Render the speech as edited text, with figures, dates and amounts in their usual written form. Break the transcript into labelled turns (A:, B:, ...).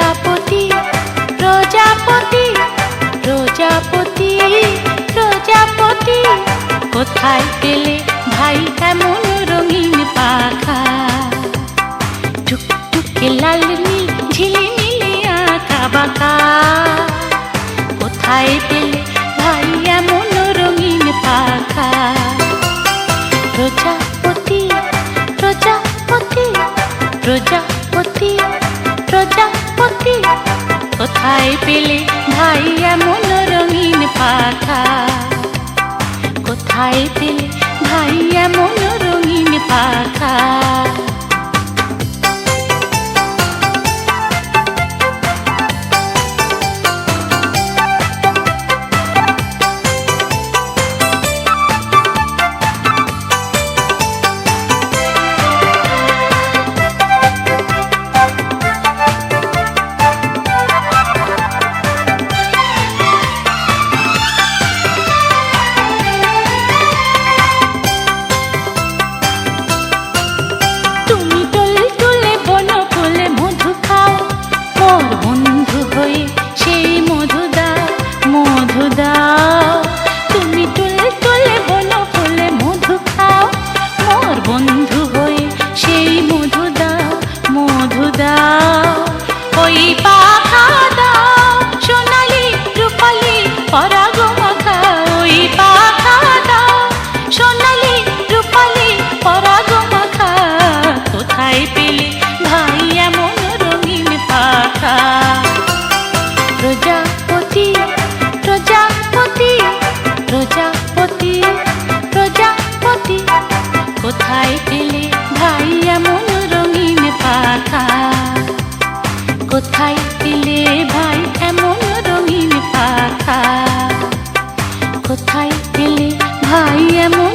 A: প্রজাপতি প্রজাপতি প্রজাপতি প্রজাপতি কোথায় পেলে ভাই এমন রঙিন পাখা টুকটুকে লাল নীল ঝিলিমিলি আঁকা বাঁকা কোথায় পেলে ভাই এমন রঙিন পাখা প্রজাপতি প্রজাপতি প্রজাপতি প্রজাপতি কোথায় পেলে ভাই এমন রঙিন পাখা কোথায় পেলে ভাই এমন রঙিন পাখা তুমি তুলে তুলে বনো ফুলে মধু খাও মোর বন্ধু হয়ে সেই মধু দাও মধু দাও ওই পাখা দাও সোনালি রূপালি পরাগ মাখা ওই পাখা দাও সোনালি রূপালি পরাগ মাখা কোথায় পেলে ভাই এমন রঙিন পাখা প্রজাপতি প্রজাপতি প্রজাপতি প্রজাপতি কোথায় পেলে ভাই এমন রঙিন পাখা কোথায় পেলে ভাই এমন রঙিন পাখা কোথায় পেলে ভাই এমন